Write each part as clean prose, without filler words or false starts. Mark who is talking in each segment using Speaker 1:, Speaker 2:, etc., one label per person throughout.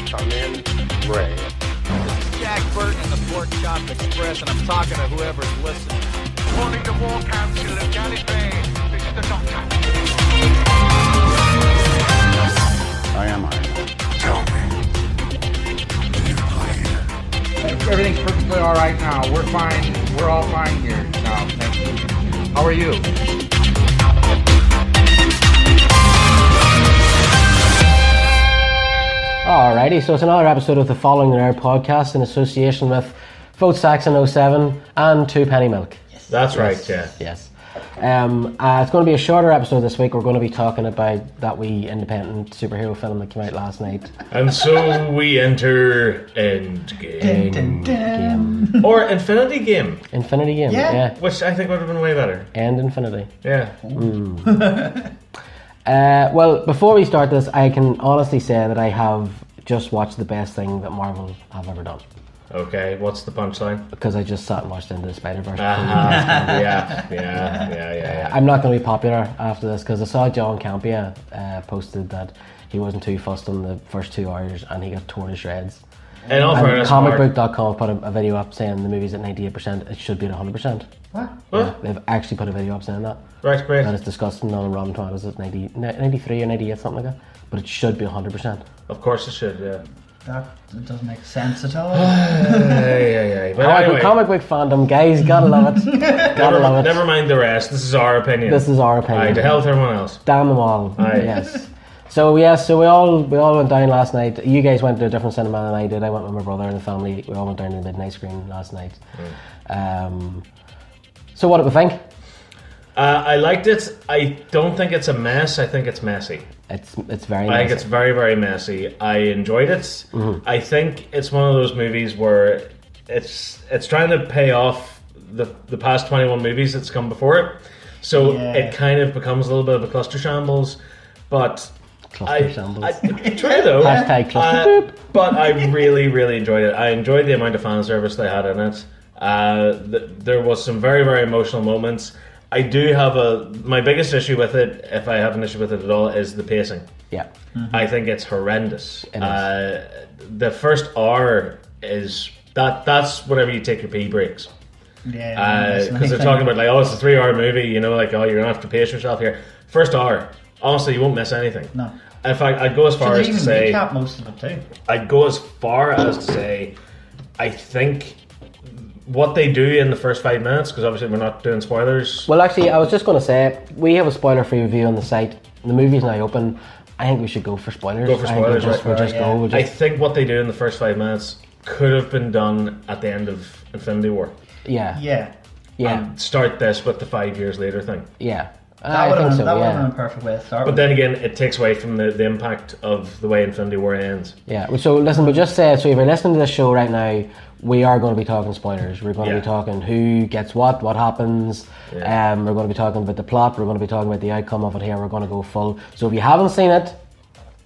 Speaker 1: come in Ray.
Speaker 2: This is Jack Burton in the Pork Chop Express, and I'm talking to whoever's listening.
Speaker 3: Calling the War Council of Gallifrey. This is the Doctor.
Speaker 1: I am Iron Man.
Speaker 3: Tell me. Do you bleed?
Speaker 4: Everything's perfectly all right now. We're fine. We're all fine here now. Thank you. How are you?
Speaker 5: Alrighty, so it's another episode of the Following the Nerd podcast in association with Vote Saxon 07 and Two Penny Milk.
Speaker 6: Yes. That's right, yeah.
Speaker 5: Yes. It's going to be a shorter episode this week. We're going to be talking about that wee independent superhero film that came out last night.
Speaker 6: And so we enter Endgame.
Speaker 5: Dun, dun, dun.
Speaker 6: Or Infinity Game.
Speaker 5: Infinity Game, yeah.
Speaker 6: Which I think would have been way better.
Speaker 5: End Infinity.
Speaker 6: Yeah.
Speaker 5: Well, before we start this, I can honestly say that I have just watched the best thing that Marvel have ever done.
Speaker 6: Okay, what's the punchline?
Speaker 5: Because I just sat and watched Into the Spider-Verse.
Speaker 6: Yeah.
Speaker 5: I'm not going to be popular after this because I saw John Campia posted that he wasn't too fussed on the first 2 hours and he got torn to shreds.
Speaker 6: In all fairness,
Speaker 5: comicbook.com put a video up saying the movie's at 98%, it should be at 100%.
Speaker 6: What?
Speaker 5: Yeah, they've actually put a video up saying that.
Speaker 6: Right, great.
Speaker 5: That is disgusting on Rotten Tomatoes, it's 93 or 98, something like that. But it should be 100%.
Speaker 6: Of course it should, yeah.
Speaker 7: That doesn't make sense at all.
Speaker 6: Yeah. But anyway,
Speaker 5: comic book fandom, guys, gotta love it. Gotta love it.
Speaker 6: Never mind the rest. This is our opinion.
Speaker 5: This is our opinion.
Speaker 6: Aye, to hell with everyone else.
Speaker 5: Damn them all.
Speaker 6: Aye.
Speaker 5: Yes. So we all went down last night. You guys went to a different cinema than I did. I went with my brother and the family. We all went down to the midnight screen last night. So what did we think?
Speaker 6: I liked it. I don't think it's a mess. I think it's messy.
Speaker 5: It's very messy.
Speaker 6: I think it's very, very messy. I enjoyed it. Mm-hmm. I think it's one of those movies where it's trying to pay off the past 21 movies that's come before it. So it kind of becomes a little bit of a cluster shambles. But true though.
Speaker 5: Hashtag cluster
Speaker 6: but I really, really enjoyed it. I enjoyed the amount of fan service they had in it. There was some very, very emotional moments. I do have my biggest issue with it, if I have an issue with it at all, is the pacing.
Speaker 5: Yeah.
Speaker 6: Mm-hmm. I think it's horrendous.
Speaker 5: It is.
Speaker 6: The first hour is that's whenever you take your pee breaks.
Speaker 7: Yeah.
Speaker 6: Because they're talking about it's a 3-hour movie, you're gonna have to pace yourself here. First hour, honestly, you won't miss anything.
Speaker 7: No.
Speaker 6: In fact, I'd go as far as to say
Speaker 7: recap most of it too.
Speaker 6: I'd go as far as to say I think what they do in the first 5 minutes, because obviously we're not doing spoilers.
Speaker 5: Well, actually, I was just going to say, we have a spoiler-free review on the site. The movie's now open. I think we should go for spoilers.
Speaker 6: Go for spoilers,
Speaker 5: I
Speaker 6: I think what they do in the first 5 minutes could have been done at the end of Infinity War.
Speaker 5: Yeah.
Speaker 6: And start this with the 5 years later thing.
Speaker 5: Yeah.
Speaker 7: That would have been a perfect way to start.
Speaker 6: But then again, it takes away from the impact of the way Infinity War ends.
Speaker 5: Yeah, so listen, we'll just say, so if you're listening to this show right now, we are going to be talking spoilers. We're going to be talking who gets what happens. We're going to be talking about the plot. We're going to be talking about the outcome of it here. We're going to go full. So if you haven't seen it,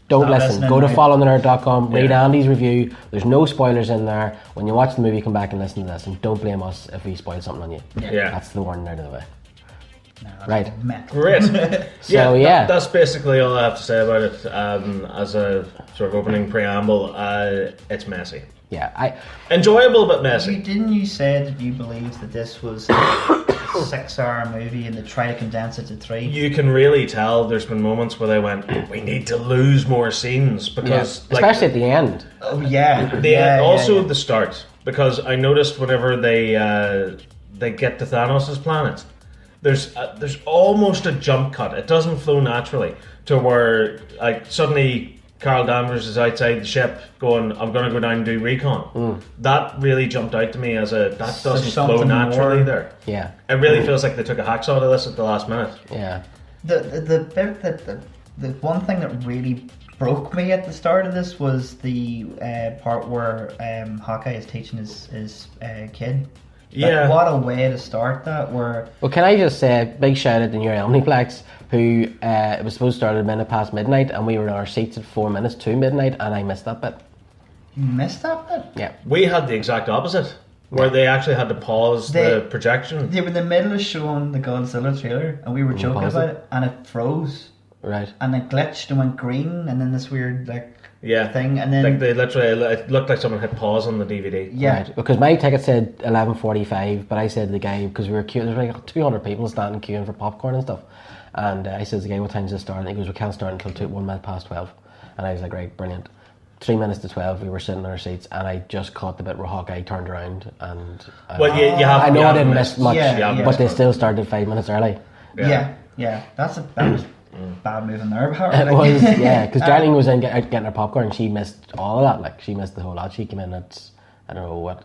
Speaker 5: don't listen. Go to followingthenerd.com, read Andy's review. There's no spoilers in there. When you watch the movie, come back and listen to this. And don't blame us if we spoil something on you.
Speaker 6: Yeah.
Speaker 5: That's the warning out of the way.
Speaker 7: No,
Speaker 5: right.
Speaker 6: Great.
Speaker 5: So
Speaker 6: that's basically all I have to say about it. As a sort of opening preamble, it's messy.
Speaker 5: Yeah,
Speaker 6: enjoyable but messy.
Speaker 7: Didn't you say that you believed that this was a 6-hour movie and they try to condense it to 3?
Speaker 6: You can really tell there's been moments where they went, we need to lose more scenes because,
Speaker 5: especially at the end.
Speaker 7: Oh yeah.
Speaker 6: The start, because I noticed whenever they get to Thanos' planet, there's almost a jump cut. It doesn't flow naturally to where suddenly Carl Danvers is outside the ship going, I'm going to go down and do recon. That really jumped out to me as that doesn't flow naturally more. There.
Speaker 5: Yeah.
Speaker 6: It really feels like they took a hacksaw to this at the last minute.
Speaker 5: Yeah.
Speaker 7: The bit the one thing that really broke me at the start of this was the part where Hawkeye is teaching his kid.
Speaker 6: Yeah.
Speaker 7: What a way to start that. Well,
Speaker 5: can I just say, big shout out to your Omniplex, who it was supposed to start at a minute past midnight, and we were in our seats at 4 minutes to midnight, and I missed that bit.
Speaker 7: You missed that bit?
Speaker 5: Yeah.
Speaker 6: We had the exact opposite, where they actually had to pause the projection.
Speaker 7: They were in the middle of showing the Godzilla trailer, and we were joking about it, and it froze.
Speaker 5: Right.
Speaker 7: And it glitched and went green, and then this weird thing, and then
Speaker 6: like they literally, it looked like someone hit pause on the DVD.
Speaker 7: yeah.
Speaker 5: Right, because my ticket said 11:45, but I said to the guy, because we were queuing, there's like 200 people standing queuing for popcorn and stuff, and I said to the guy, what time does it start? And he goes, we can't start until 1 minute past 12, and I was like, right, brilliant. 3 minutes to 12, we were sitting in our seats, and I just caught the bit where Hawkeye turned around, and
Speaker 6: Well, you have.
Speaker 5: I know
Speaker 6: you
Speaker 5: I
Speaker 6: haven't
Speaker 5: didn't
Speaker 6: missed-
Speaker 5: miss much,
Speaker 6: you haven't
Speaker 5: but
Speaker 6: missed
Speaker 5: they
Speaker 6: much.
Speaker 5: still started 5 minutes early.
Speaker 7: Yeah. That was bad move on their part.
Speaker 5: It
Speaker 7: like.
Speaker 5: was, yeah, because Darlene was in getting her popcorn, and she missed all of that. Like, she missed the whole lot. She came in at, I don't know what,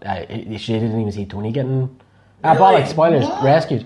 Speaker 5: she didn't even see Tony getting,
Speaker 6: Really?
Speaker 5: bollocks, spoilers,
Speaker 7: What?
Speaker 5: rescued.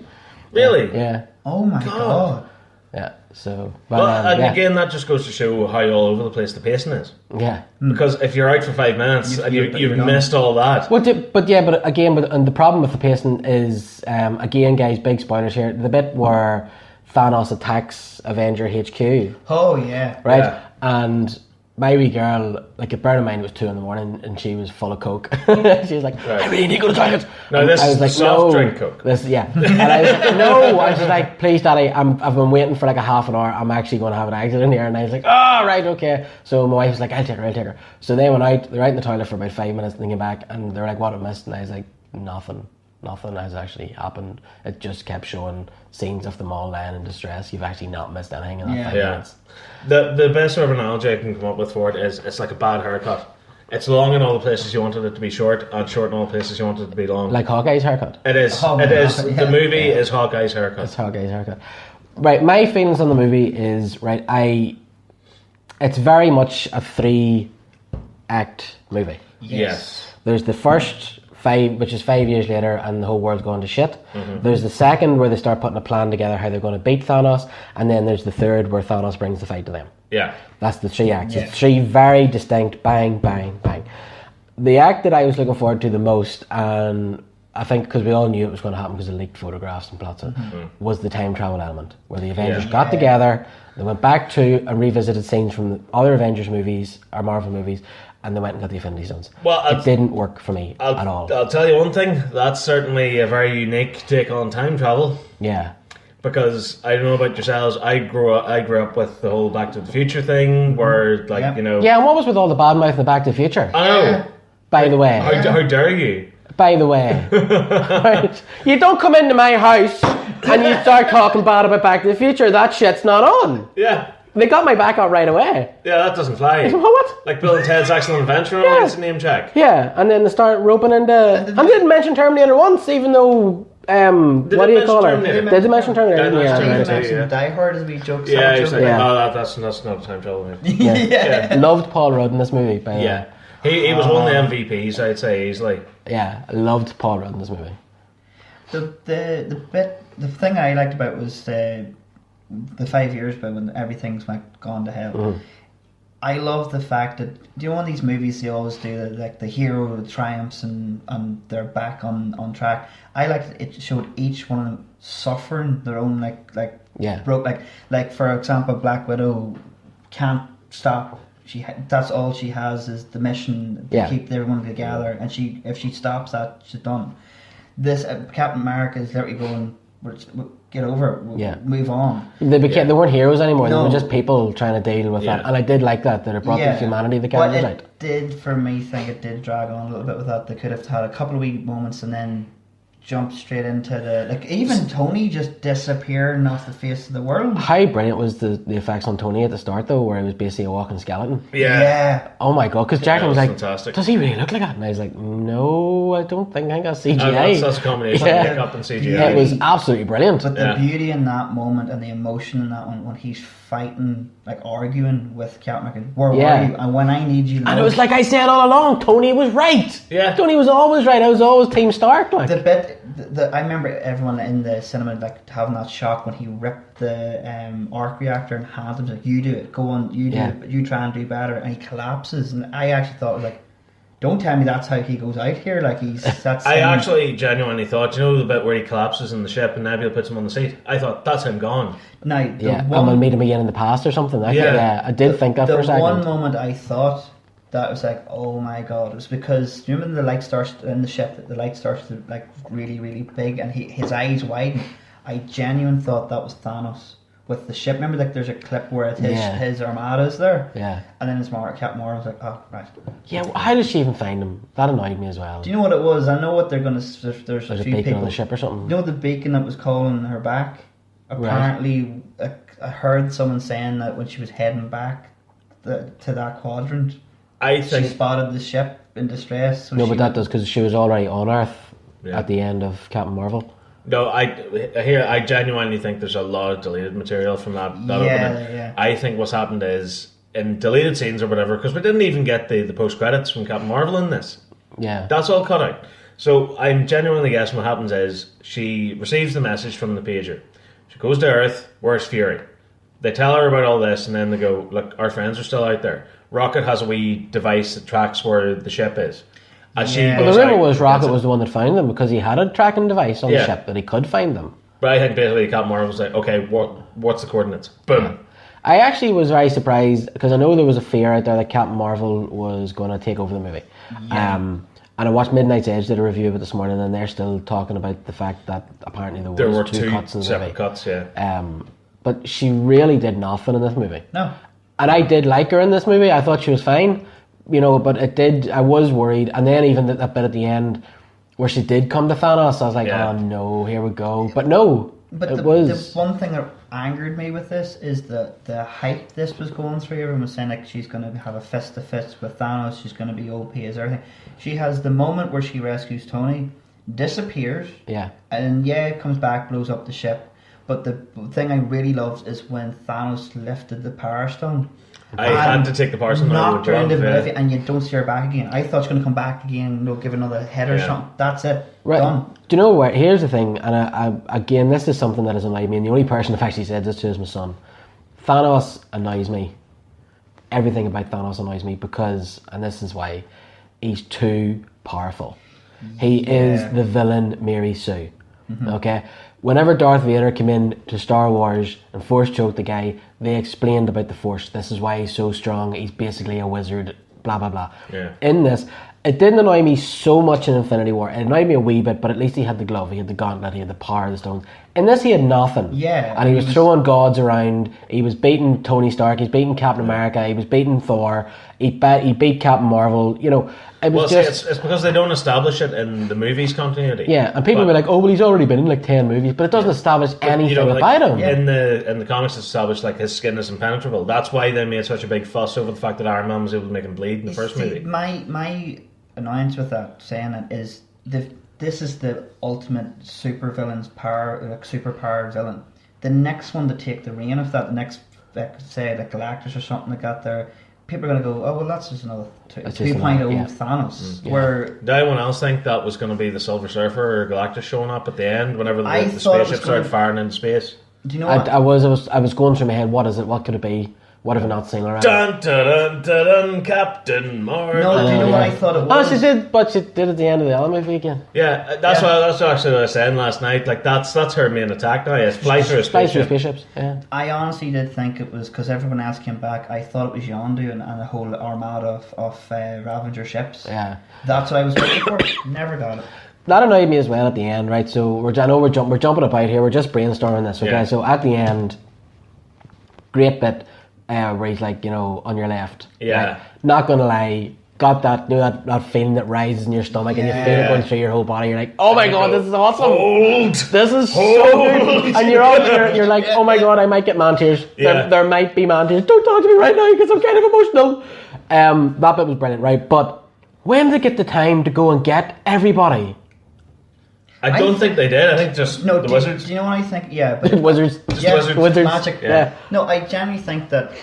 Speaker 6: Really?
Speaker 5: Yeah,
Speaker 7: Oh my god.
Speaker 5: yeah, so, but,
Speaker 6: Well, and
Speaker 5: yeah.
Speaker 6: again, that just goes to show how all over the place the pacing is.
Speaker 5: Yeah.
Speaker 6: Because if you're out for 5 minutes and
Speaker 7: you're
Speaker 6: you've
Speaker 7: done.
Speaker 6: missed all that.
Speaker 5: But and the problem with the pacing is, again, guys, big spoilers here, the bit where Thanos attacks Avenger HQ,
Speaker 7: Oh yeah.
Speaker 5: right?
Speaker 6: Yeah.
Speaker 5: And my wee girl, like, bear in mind it was 2 a.m. and she was full of coke. She was like,
Speaker 6: Right.
Speaker 5: I really need to go to the toilet.
Speaker 6: Now,
Speaker 5: And
Speaker 6: this
Speaker 5: I was
Speaker 6: is
Speaker 5: like,
Speaker 6: soft
Speaker 5: no.
Speaker 6: drink Coke.
Speaker 5: Yeah. And I was like, no. I was just like, please, Daddy, I've been waiting for like a half an hour. I'm actually going to have an accident here. And I was like, oh, right, okay. So my wife was like, I'll take her. So they went out, they're out in the toilet for about 5 minutes and they came back and they're like, what have I missed? And I was like, nothing has actually happened. It just kept showing scenes of them all lying in distress. You've actually not missed anything in that
Speaker 7: Yeah.
Speaker 5: 5
Speaker 6: Yeah.
Speaker 5: minutes.
Speaker 6: The best sort of analogy I can come up with for it is it's like a bad haircut. It's long in all the places you wanted it to be short, and short in all the places you wanted it to be long.
Speaker 5: Like Hawkeye's haircut.
Speaker 6: It is.
Speaker 7: Oh,
Speaker 6: It
Speaker 7: yeah.
Speaker 6: is.
Speaker 7: Yeah.
Speaker 6: The movie is Hawkeye's haircut.
Speaker 5: It's Hawkeye's haircut. Right, my feelings on the movie is, right, it's very much a 3-act movie.
Speaker 6: Yes.
Speaker 5: There's the first 5, which is 5 years later, and the whole world's going to shit.
Speaker 6: Mm-hmm.
Speaker 5: There's the second where they start putting a plan together how they're going to beat Thanos, and then there's the third where Thanos brings the fight to them.
Speaker 6: Yeah.
Speaker 5: That's the 3 acts.
Speaker 7: Yeah.
Speaker 5: It's 3 very distinct bang, bang, bang. The act that I was looking forward to the most, and I think because we all knew it was going to happen because of leaked photographs and plots, was the time travel element, where the Avengers
Speaker 6: Yeah.
Speaker 5: got together, they went back to and revisited scenes from the other Avengers movies, or Marvel movies, and they went and got the Infinity Stones.
Speaker 6: Well,
Speaker 5: it didn't work for me at all.
Speaker 6: I'll tell you one thing. That's certainly a very unique take on time travel.
Speaker 5: Yeah.
Speaker 6: Because I don't know about yourselves, I grew up with the whole Back to the Future thing, where like
Speaker 7: Yep.
Speaker 6: you know.
Speaker 5: Yeah, and what was with all the bad mouth in the Back to the Future?
Speaker 6: I know.
Speaker 5: By the way.
Speaker 6: How dare you?
Speaker 5: By the way. Right. You don't come into my house and you start talking bad about Back to the Future. That shit's not on.
Speaker 6: Yeah.
Speaker 5: They got my back out right away.
Speaker 6: Yeah, that doesn't fly.
Speaker 5: What?
Speaker 6: Like Bill and Ted's Excellent Adventure and all
Speaker 5: Yeah.
Speaker 6: gets a name check.
Speaker 5: Yeah, and then they start roping into... And they didn't mention Terminator once, even though... what do you
Speaker 6: mention
Speaker 5: call her?
Speaker 6: Terminator?
Speaker 5: Did they mention Terminator?
Speaker 6: Did they mention
Speaker 5: Yeah,
Speaker 6: Terminator?
Speaker 5: right.
Speaker 6: Yeah.
Speaker 7: Die Hard as we joke.
Speaker 6: Yeah, he's like,
Speaker 5: Yeah.
Speaker 6: oh, that's not a time travel movie.
Speaker 7: yeah.
Speaker 5: Loved Paul Rudd in this movie, by the way.
Speaker 6: Yeah. He was one of the MVPs, I'd say, easily.
Speaker 5: Yeah, I loved Paul Rudd in this movie.
Speaker 7: The thing I liked about was the 5 years, but when everything's like gone to hell.
Speaker 5: Mm-hmm.
Speaker 7: I love the fact that, do you know in these movies they always do like the hero triumphs and they're back on track. I liked it showed each one of them suffering their own like
Speaker 5: Yeah.
Speaker 7: broke like for example Black Widow can't stop. That's all she has is the mission to
Speaker 5: Yeah.
Speaker 7: keep everyone together, and if she stops that, she's done. This Captain America is literally going, get over it,
Speaker 5: Yeah.
Speaker 7: move on.
Speaker 5: They weren't heroes anymore.
Speaker 7: No.
Speaker 5: They were just people trying to deal with
Speaker 6: Yeah.
Speaker 5: that. And I did like that it brought the humanity of the
Speaker 7: But
Speaker 5: characters
Speaker 7: it
Speaker 5: out.
Speaker 7: did, for me, think it did drag on a little bit with that. They could have had a couple of wee moments and then jumped straight into even Tony just disappearing off the face of the world.
Speaker 5: How brilliant was the effects on Tony at the start, though, where he was basically a walking skeleton?
Speaker 6: Yeah.
Speaker 5: Oh my god, because Jacqueline was
Speaker 6: was
Speaker 5: like,
Speaker 6: fantastic.
Speaker 5: does he really look like that? And I was like, no, I don't think. I think that's CGI.
Speaker 6: That's a combination
Speaker 5: Yeah.
Speaker 6: of makeup and CGI.
Speaker 5: It was absolutely brilliant.
Speaker 7: But the
Speaker 6: Yeah.
Speaker 7: beauty in that moment and the emotion in that one when he's fighting, like arguing with Captain America, where
Speaker 5: Yeah.
Speaker 7: were you? And when I need you,
Speaker 5: And it was like I said all along, Tony was right.
Speaker 6: Yeah.
Speaker 5: Tony was always right. I was always Team Stark. Like.
Speaker 7: the bit. I remember everyone in the cinema like having that shock when he ripped the arc reactor and handed him like, "You do it, go on, you do
Speaker 5: Yeah.
Speaker 7: it, you try and do better," and he collapses. And I actually thought, like, don't tell me that's how he goes out here. Like that's.
Speaker 6: I actually genuinely thought, you know, the bit where he collapses in the ship and Nebula puts him on the seat? I thought, that's him gone.
Speaker 7: now the
Speaker 5: Yeah,
Speaker 7: one,
Speaker 5: and we'll meet him again in the past or something.
Speaker 6: Yeah.
Speaker 5: I did think that for a
Speaker 7: the
Speaker 5: second.
Speaker 7: one moment I thought that was like, oh my god, it was because you remember the light starts in the ship, the light starts to like really really big and his eyes widen. I genuinely thought that was Thanos with the ship. Remember, like there's a clip where it's
Speaker 5: Yeah.
Speaker 7: his armada's there.
Speaker 5: Yeah.
Speaker 7: And then it's Captain Marvel's like, oh right.
Speaker 5: Yeah, how did she even find him? That annoyed me as well.
Speaker 7: Do you know what it was? I know what they're gonna. There's
Speaker 5: There's
Speaker 7: a
Speaker 5: a
Speaker 7: few
Speaker 5: beacon
Speaker 7: people.
Speaker 5: on the ship or something.
Speaker 7: You know the beacon that was calling her back? Apparently, I heard someone saying that when she was heading back to that quadrant,
Speaker 6: I
Speaker 7: she
Speaker 6: think
Speaker 7: spotted the ship in distress. So
Speaker 5: No,
Speaker 7: she
Speaker 5: but that does because she was already on Earth
Speaker 6: Yeah.
Speaker 5: at the end of Captain Marvel.
Speaker 6: no. I genuinely think there's a lot of deleted material from that
Speaker 7: Yeah,
Speaker 6: opening.
Speaker 7: yeah.
Speaker 6: I think what's happened is in deleted scenes or whatever, because we didn't even get the post credits from Captain Marvel in this.
Speaker 5: Yeah.
Speaker 6: That's all cut out. So I'm genuinely guessing what happens is she receives the message from the pager. She goes to Earth. Where's Fury? They tell her about all this, and then they go, "Look, our friends are still out there." Rocket has a wee device that tracks where the ship is. And she
Speaker 7: Yeah.
Speaker 5: Well,
Speaker 6: goes
Speaker 5: the rumor
Speaker 6: out
Speaker 5: was
Speaker 6: and
Speaker 5: Rocket
Speaker 6: gets it.
Speaker 5: was the one that found them because he had a tracking device on the
Speaker 6: Yeah.
Speaker 5: ship that he could find them.
Speaker 6: But I think basically Captain Marvel was like, "Okay, what's the coordinates?" Boom.
Speaker 5: I actually was very surprised because I know there was a fear out there that Captain Marvel was going to take over the movie. And I watched Midnight's Edge did a review of it this morning, and they're still talking about the fact that apparently there
Speaker 6: There were
Speaker 5: was
Speaker 6: two
Speaker 5: cuts in the
Speaker 6: separate
Speaker 5: movie.
Speaker 6: cuts. Yeah.
Speaker 5: But she really did nothing in this movie.
Speaker 7: No.
Speaker 5: And I did like her in this movie. I thought she was fine, but I was worried. And then even that bit at the end where she did come to Thanos, I was like,
Speaker 6: Yeah.
Speaker 5: oh no, here we go. But no,
Speaker 7: But
Speaker 5: it
Speaker 7: the
Speaker 5: was...
Speaker 7: one thing that angered me with this is the hype this was going through. Everyone was saying like she's going to have a fist to fist with Thanos. She's going to be OP as everything. She has the moment where she rescues Tony, disappears,
Speaker 5: Yeah.
Speaker 7: and comes back, blows up the ship. But the thing I really loved is when Thanos lifted the Power Stone.
Speaker 6: I had to take the Power Stone out of
Speaker 7: Knocked
Speaker 6: the
Speaker 7: her into
Speaker 6: glove, yeah.
Speaker 7: oblivion, and you don't see her back again. I thought she was going to come back again, give another hit or
Speaker 6: Yeah.
Speaker 7: something. That's it.
Speaker 5: Right.
Speaker 7: Done.
Speaker 5: Do you know what? Here's the thing, and I again, this is something that has annoyed me, and the only person I've actually said this to is my son. Thanos annoys me. Everything about Thanos annoys me because, and this is why, he's too powerful. He is the villain Mary Sue. Okay? Whenever Darth Vader came in to Star Wars and Force choked the guy, they explained about the Force. This is why he's so strong. He's basically a wizard, blah, blah, blah.
Speaker 6: Yeah.
Speaker 5: In this, it didn't annoy me so much in Infinity War. It annoyed me a wee bit, but at least he had the glove, he had the gauntlet, he had the power of the stones. In this, he had nothing.
Speaker 7: Yeah.
Speaker 5: And he was throwing gods around. He was beating Tony Stark. He's beating Captain America. He was beating Thor. He beat Captain Marvel. It was
Speaker 6: Well,
Speaker 5: just...
Speaker 6: it's because they don't establish it in the movies continuity.
Speaker 5: Yeah, and people
Speaker 6: But-
Speaker 5: were like, "Oh, well, he's already been in like 10 movies," but it doesn't establish anything about him.
Speaker 6: In the comics, it's established like his skin is impenetrable. That's why they made such a big fuss over the fact that Iron Man was able to make him bleed in the first movie.
Speaker 7: My annoyance with that saying it is this is the ultimate supervillain's power, like superpowered villain. The next one to take the reign of that, the next, like, say, like Galactus or something like that, there, people are going to go, oh well, that's just another
Speaker 5: That's just
Speaker 7: 2.0
Speaker 5: another, yeah.
Speaker 7: Thanos.
Speaker 5: Yeah.
Speaker 7: Where
Speaker 6: Did anyone else think that was going to be the Silver Surfer or Galactus showing up at the end whenever
Speaker 7: I
Speaker 6: the
Speaker 7: thought it was
Speaker 6: spaceship started
Speaker 7: gonna-
Speaker 6: firing into space?
Speaker 7: do you know what?
Speaker 5: I was going through my head. What is it? What could it be? What have I not seen already?
Speaker 6: Dun dun dun dun, dun Captain Marvel.
Speaker 7: No, do you know what I thought it was?
Speaker 5: Oh, she did, but she did at the end of the other movie again.
Speaker 6: Yeah, that's actually what I was saying last night. Like that's her main attack now. Is fly through a
Speaker 5: Flies through
Speaker 6: spaceship.
Speaker 5: spaceships. Yeah.
Speaker 7: I honestly did think it was because everyone else came back. I thought it was Yondu and a whole armada of Ravager ships.
Speaker 5: Yeah.
Speaker 7: That's what I was waiting for. Never got it.
Speaker 5: That annoyed me as well at the end, right? So I know we're jumping about here. We're just brainstorming this, okay?
Speaker 6: Yeah.
Speaker 5: So at the end, great bit where he's like, on your left.
Speaker 6: Yeah.
Speaker 5: Right? Not gonna lie, got that that feeling that rises in your stomach and you feel it going through your whole body. You're like, oh my god, this is awesome.
Speaker 6: Hold.
Speaker 5: This is so good. And you're like, oh my god, I might get man tears.
Speaker 6: Yeah.
Speaker 5: There might be man tears. Don't talk to me right now because I'm kind of emotional. That bit was brilliant, right? But when did they get the time to go and get everybody?
Speaker 6: I don't think they did. I think just
Speaker 7: No,
Speaker 6: the Wizards.
Speaker 7: Do you know what I think? Yeah, but
Speaker 5: Wizards.
Speaker 7: yeah,
Speaker 6: Wizards.
Speaker 7: magic.
Speaker 5: Yeah.
Speaker 7: No, I genuinely think that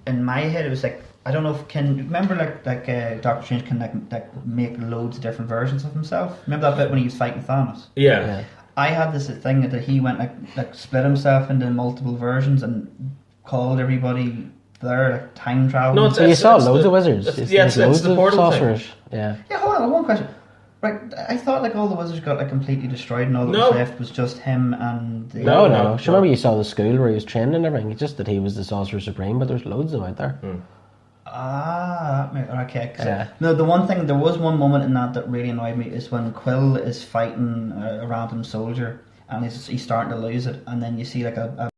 Speaker 7: in my head it was like I don't know if remember like Doctor Strange can like make loads of different versions of himself. Remember that bit when he was fighting Thanos?
Speaker 6: Yeah.
Speaker 7: I had this thing that he went like split himself into multiple versions and called everybody there like time travel.
Speaker 6: No,
Speaker 5: So you saw loads
Speaker 6: the-
Speaker 5: of wizards.
Speaker 6: it's-
Speaker 5: It's
Speaker 6: yeah,
Speaker 5: like
Speaker 6: it's
Speaker 5: loads
Speaker 6: the
Speaker 5: of
Speaker 6: portal thing.
Speaker 5: sorcerers. Yeah.
Speaker 7: Yeah, hold on, one question. Right, I thought like all the wizards got like completely destroyed and all that
Speaker 6: No.
Speaker 7: was left was just him and the
Speaker 5: No. Sure, remember you saw the school where he was training and everything. It's just that he was the sorcerer supreme, but there's loads of them out there.
Speaker 7: Okay.
Speaker 5: Yeah.
Speaker 7: No, there was one moment in that really annoyed me is when Quill is fighting a random soldier and he's starting to lose it, and then you see like a